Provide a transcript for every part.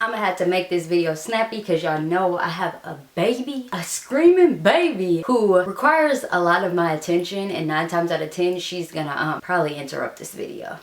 I'm gonna have to make this video snappy because y'all know I have a baby, a screaming baby who requires a lot of my attention, and 9 times out of 10 she's gonna probably interrupt this video.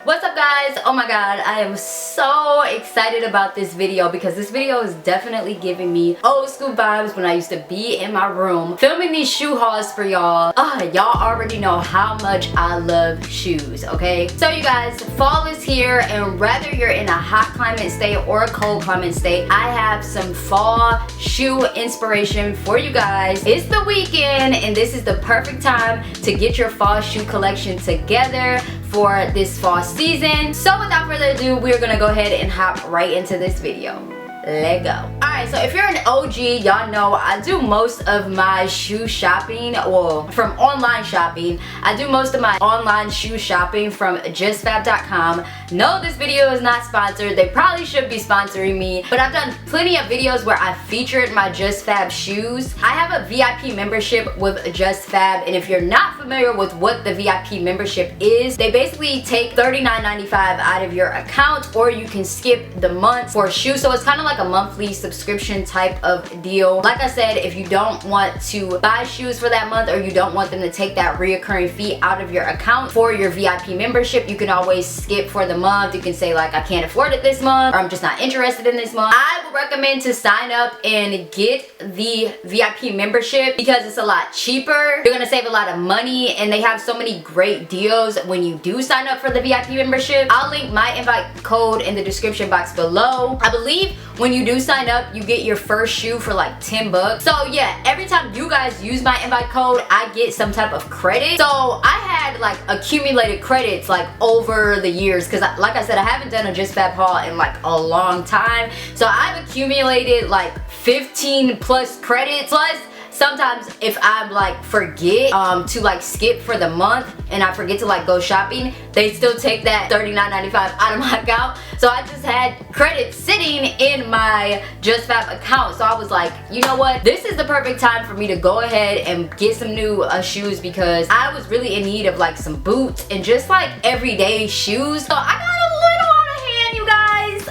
What's up guys? Oh my god, I am so excited about this video because this video is definitely giving me old school vibes when I used to be in my room filming these shoe hauls for y'all. Y'all already know how much I love shoes, okay? So you guys, fall is here, and whether you're in a hot climate state or a cold climate state, I have some fall shoe inspiration for you guys. It's the weekend and this is the perfect time to get your fall shoe collection together for this fall season. So without further ado, we're gonna go ahead and hop right into this video. Let's go. Alright, so if you're an OG, y'all know I do most of my shoe shopping, well, from online shopping. I do most of my online shoe shopping from justfab.com. No, this video is not sponsored. They probably should be sponsoring me, but I've done plenty of videos where I featured my JustFab shoes. I have a VIP membership with JustFab, and if you're not familiar with what the VIP membership is, they basically take $39.95 out of your account, or you can skip the month for shoes. So it's kind of like a monthly subscription type of deal. Like I said, if you don't want to buy shoes for that month, or you don't want them to take that reoccurring fee out of your account for your VIP membership, you can always skip for the month. You can say like, I can't afford it this month, or I'm just not interested in this month. I would recommend to sign up and get the VIP membership because it's a lot cheaper. You're gonna save a lot of money, and they have so many great deals when you do sign up for the VIP membership. I'll link my invite code in the description box below. I believe when you do sign up, you get your first shoe for like 10 bucks. So yeah, every time you guys use my invite code, I get some type of credit. So I had like accumulated credits like over the years, because like I said, I haven't done a JustFab haul in like a long time. So I've accumulated like 15 plus credits. Plus, sometimes if I like forget to like skip for the month and I forget to like go shopping, they still take that $39.95 out of my account. So I just had credits sitting in my JustFab account. So I was like, you know what? This is the perfect time for me to go ahead and get some new shoes, because I was really in need of like some boots and just like everyday shoes. So I got a little out of hand, you guys.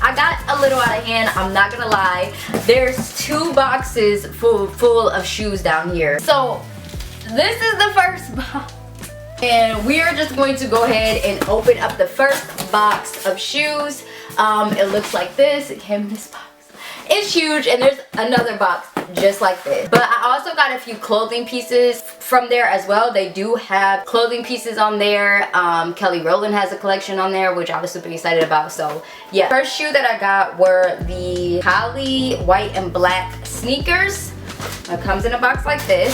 I got a little out of hand, I'm not gonna lie. There's 2 boxes full of shoes down here. So this is the first box, and we are just going to go ahead and open up the first box of shoes. It looks like this. It came in this box. It's huge, and there's another box just like this. But I also got a few clothing pieces from there as well. They do have clothing pieces on there. Kelly Rowland has a collection on there, which I was super excited about. So yeah, first shoe that I got were the Holly white and black sneakers. It comes in a box like this,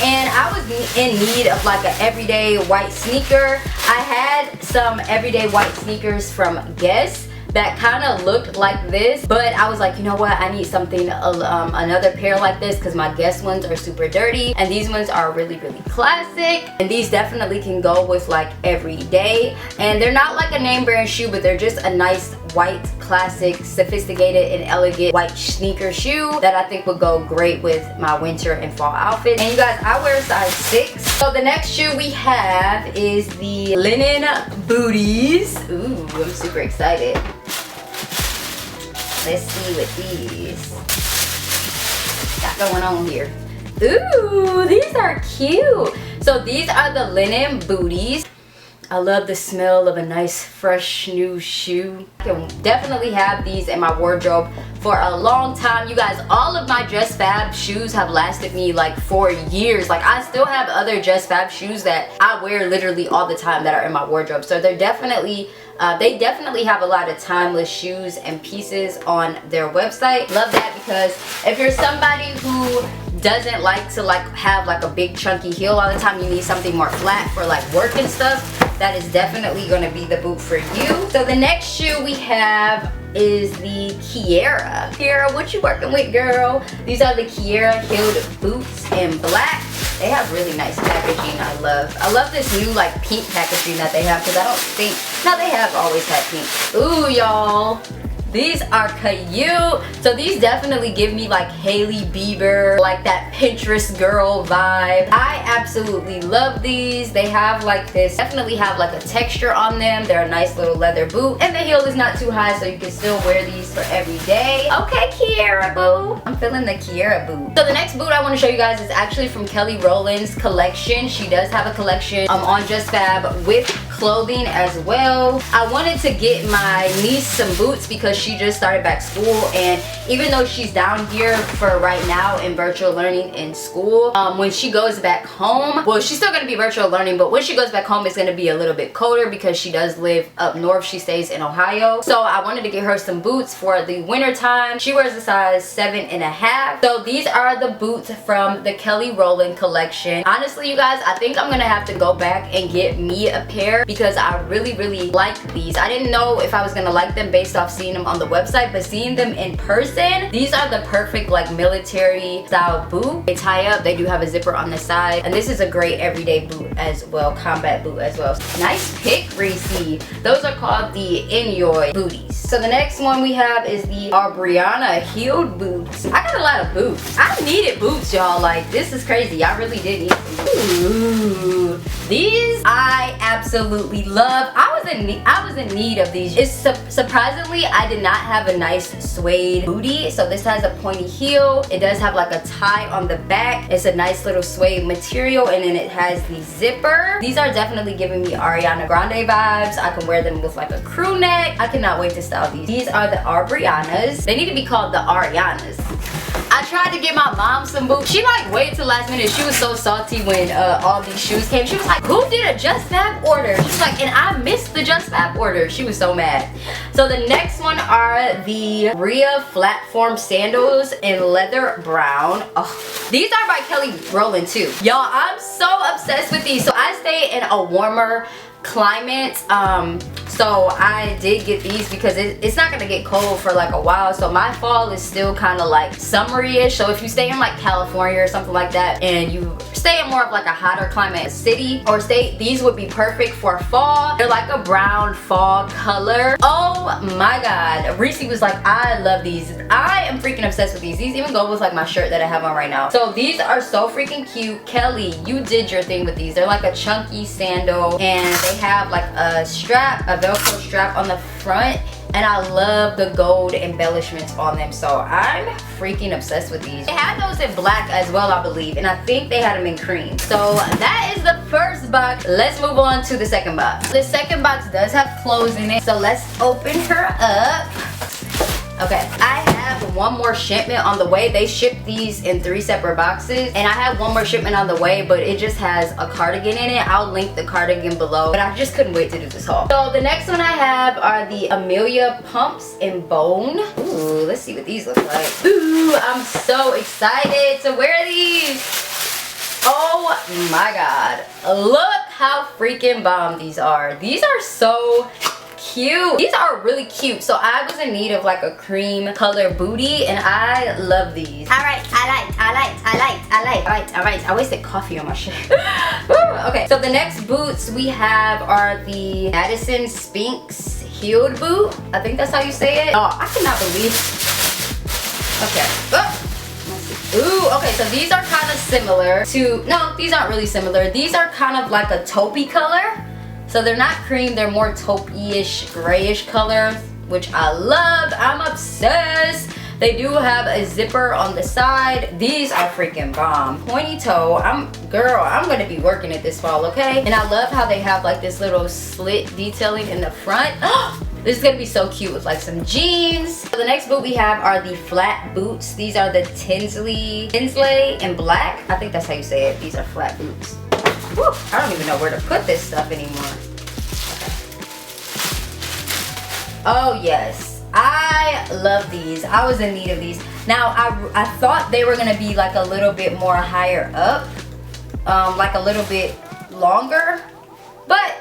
and I was in need of like an everyday white sneaker. I had some everyday white sneakers from Guess that kind of looked like this, but I was like, you know what, I need something, another pair like this, because my Guess ones are super dirty, and these ones are really classic, and these definitely can go with like every day. And they're not like a name brand shoe, but they're just a nice white, classic, sophisticated and elegant white sneaker shoe that I think would go great with my winter and fall outfit. And you guys, I wear size 6. So the next shoe we have is the linen booties. Ooh, I'm super excited. Let's see what these got going on here. Ooh, these are cute. So these are the linen booties. I love the smell of a nice fresh new shoe. I can definitely have these in my wardrobe for a long time. You guys, all of my JustFab shoes have lasted me like 4 years. Like, I still have other JustFab shoes that I wear literally all the time that are in my wardrobe. So they're definitely they definitely have a lot of timeless shoes and pieces on their website. Love that, because if you're somebody who doesn't like to like have like a big chunky heel all the time, you need something more flat for like work and stuff, that is definitely going to be the boot for you. So the next shoe we have is the Kiera. Kiera, what you working with, girl? These are the Kiera heeled boots in black. They have really nice packaging. I love this new like pink packaging that they have, because I don't think how they have always had pink. Ooh, y'all. These are cute. So these definitely give me like Hailey Bieber, like that Pinterest girl vibe. I absolutely love these. They have like this, definitely have like a texture on them. They're a nice little leather boot, and the heel is not too high, so you can still wear these for every day. Okay, Kiara boo. I'm feeling the Kiara boot. So the next boot I want to show you guys is actually from Kelly Rowland's collection. She does have a collection on JustFab with clothing as well. I wanted to get my niece some boots because she just started back school, and even though she's down here for right now in virtual learning in school, when she goes back home, well, she's still going to be virtual learning, but when she goes back home it's going to be a little bit colder because she does live up north. She stays in Ohio. So I wanted to get her some boots for the winter time. She wears a size 7.5. So these are the boots from the Kelly Rowland collection. Honestly, you guys, I think I'm going to have to go back and get me a pair because I really like these. I didn't know if I was going to like them based off seeing them on the website, but seeing them in person, these are the perfect like military style boot. They tie up, they do have a zipper on the side, and this is a great everyday boot as well, combat boot as well. Nice pick, Reese. Those are called the Inyoy booties. So the next one we have is the Aubriana heeled boots. I got a lot of boots. I needed boots, y'all. Like, this is crazy. I really did need some boots. Ooh. These I absolutely love. I was in need of these. It's surprisingly, I did not have a nice suede booty. So this has a pointy heel. It does have like a tie on the back. It's a nice little suede material, and then it has the zipper. These are definitely giving me Ariana Grande vibes. I can wear them with like a crew neck. I cannot wait to style these. These are the Aubrianas. They need to be called the Arianas. I tried to get my mom some boots. She like waited till last minute. She was so salty when all these shoes came. She was like, who did a JustFab order? She was like, and I missed the JustFab order. She was so mad. So the next one are the Rhea Flatform sandals in leather brown. Oh, these are by Kelly Rowland too. Y'all, I'm so obsessed with these. So I stay in a warmer climate, so I did get these because it's not gonna get cold for like a while. So my fall is still kind of like summery-ish. So if you stay in like California or something like that, and you stay in more of like a hotter climate city or state, these would be perfect for fall. They're like a brown fall color. Oh my god, Reese was like, I love these. I am freaking obsessed with these. These even go with like my shirt that I have on right now. So these are so freaking cute. Kelly, you did your thing with these. They're like a chunky sandal, and they have like a strap, a Velcro strap on the front, and I love the gold embellishments on them. So I'm freaking obsessed with these. They had those in black as well, I believe, and I think they had them in cream. So that is the first box. Let's move on to the second box. The second box does have clothes in it, so let's open her up. Okay, I have one more shipment on the way. They shipped these in 3 separate boxes, and I have one more shipment on the way, but it just has a cardigan in it. I'll link the cardigan below, but I just couldn't wait to do this haul. So the next one I have are the Amelia pumps in bone. Ooh, let's see what these look like. Ooh, I'm so excited to wear these. Oh my god, look how freaking bomb these are. These are so cute. These are really cute. So I was in need of like a cream color booty, and I love these. Alright, I wasted coffee on my shirt. Okay, so the next boots we have are the Madison Spinks heeled boot. I think that's how you say it. Oh, I cannot believe. Okay. Oh. Ooh, okay, so these are kind of similar to, no, these aren't really similar. These are kind of like a taupey color. So they're not cream, they're more taupey-ish, grayish color, which I love. I'm obsessed. They do have a zipper on the side. These are freaking bomb. Pointy toe. Girl, I'm gonna be working it this fall, okay? And I love how they have like this little slit detailing in the front. This is gonna be so cute with like some jeans. So the next boot we have are the flat boots. These are the Tinsley in black. I think that's how you say it. These are flat boots. Whew, I don't even know where to put this stuff anymore. Okay. Oh yes, I love these. I was in need of these. Now I thought they were gonna be like a little bit more higher up, like a little bit longer, but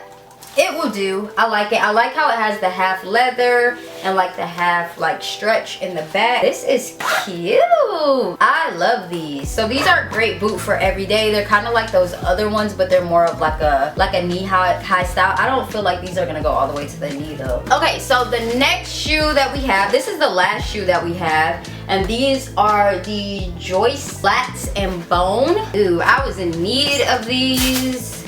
it will do. I like it. I like how it has the half leather and like the half like stretch in the back. This is cute. I love these. So these are a great boot for every day. They're kind of like those other ones, but they're more of like a knee-high style. I don't feel like these are gonna go all the way to the knee though. Okay, so the next shoe that we have, this is the last shoe that we have, and these are the Joyce Flats and Bone. Ooh, I was in need of these.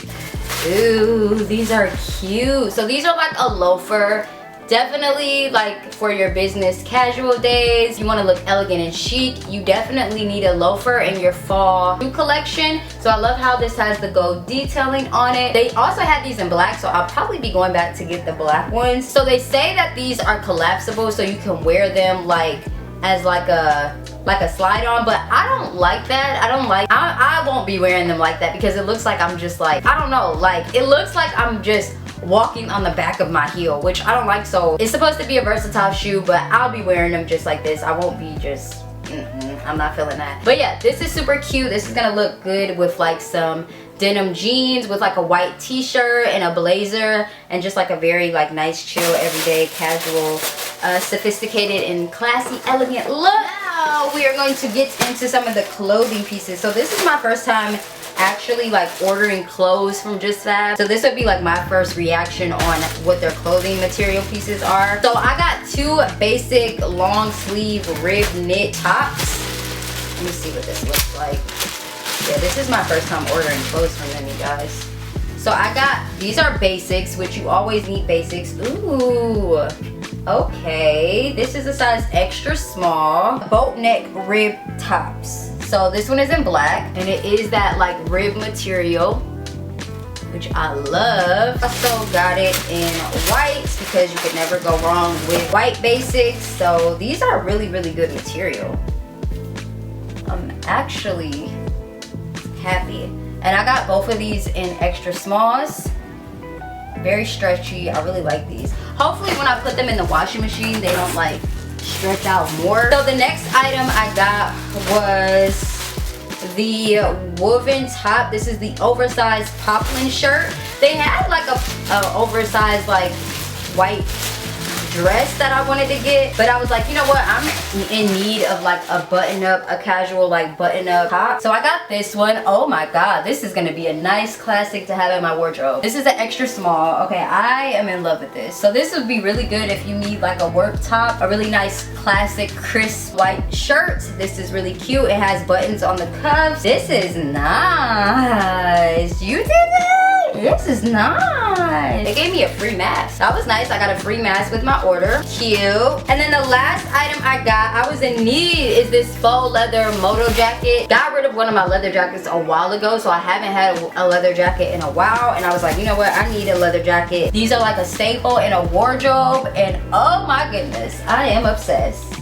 Ooh, these are cute. So these are like a loafer. Definitely like for your business casual days. You want to look elegant and chic. You definitely need a loafer in your fall shoe collection. So I love how this has the gold detailing on it. They also have these in black, so I'll probably be going back to get the black ones. So they say that these are collapsible, so you can wear them like as like a slide on, but I don't like that. I won't be wearing them like that because it looks like I'm just like, I don't know, like it looks like I'm just walking on the back of my heel, which I don't like. So it's supposed to be a versatile shoe, but I'll be wearing them just like this. I won't be just I'm not feeling that. But yeah, this is super cute. This is gonna look good with like some denim jeans with like a white t-shirt and a blazer and just like a very like nice chill everyday casual sophisticated and classy elegant look. Now we are going to get into some of the clothing pieces. So this is my first time actually like ordering clothes from JustFab. So this would be like my first reaction on what their clothing material pieces are. So I got two basic long sleeve rib knit tops. Let me see what this looks like. Yeah, this is my first time ordering clothes from them, you guys. So I got, these are basics, which you always need basics. Ooh, okay. This is a size extra small. Boat neck rib tops. So this one is in black, and it is that like rib material, which I love. Also got it in white because you could never go wrong with white basics. So these are really, really good material. I'm actually happy. And I got both of these in extra smalls. Very stretchy. I really like these. Hopefully when I put them in the washing machine, they don't like stretch out more. So the next item I got was the woven top. This is the oversized poplin shirt. They had like a oversized like white dress that I wanted to get, but I was like, you know what, I'm in need of like a button up, a casual like button up top. So I got this one. Oh my god, this is gonna be a nice classic to have in my wardrobe. This is an extra small. Okay, I am in love with this. So this would be really good if you need like a work top, a really nice classic crisp white shirt. This is really cute. It has buttons on the cuffs. This is nice. You did that? This is nice. They gave me a free mask. That was nice. I got a free mask with my order. Cute. And then the last item I got, I was in need, is this faux leather moto jacket. Got rid of one of my leather jackets a while ago, so I haven't had a leather jacket in a while, and I was like, you know what, I need a leather jacket. These are like a staple in a wardrobe, and oh my goodness, I am obsessed.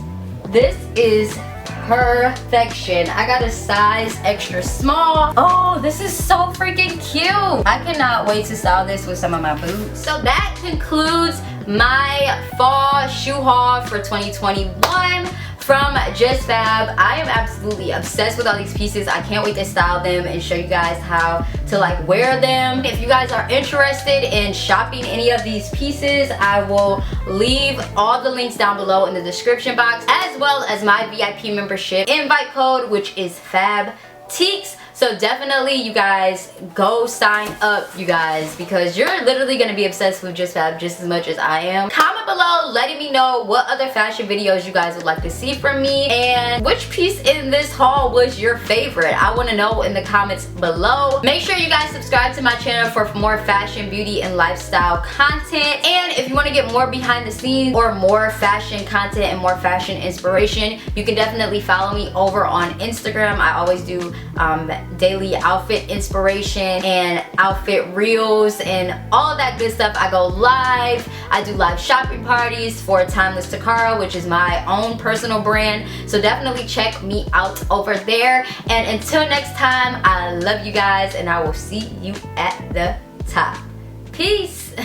This is perfection. I got a size extra small. Oh, this is so freaking cute. I cannot wait to style this with some of my boots. So that concludes my fall shoe haul for 2021 from JustFab. I am absolutely obsessed with all these pieces. I can't wait to style them and show you guys how to like wear them. If you guys are interested in shopping any of these pieces, I will leave all the links down below in the description box, as well as my VIP membership invite code, which is FABTEEKS. So definitely you guys go sign up, you guys, because you're literally gonna be obsessed with JustFab just as much as I am. Comment below letting me know what other fashion videos you guys would like to see from me, and which piece in this haul was your favorite. I want to know in the comments below. Make sure you guys subscribe to my channel for more fashion, beauty, and lifestyle content. And if you want to get more behind the scenes or more fashion content and more fashion inspiration, you can definitely follow me over on Instagram. I always do daily outfit inspiration and outfit reels and all of that good stuff. I go live. I do live shopping parties for Timeless Takara, which is my own personal brand. So definitely check me out over there. And until next time, I love you guys, and I will see you at the top. Peace.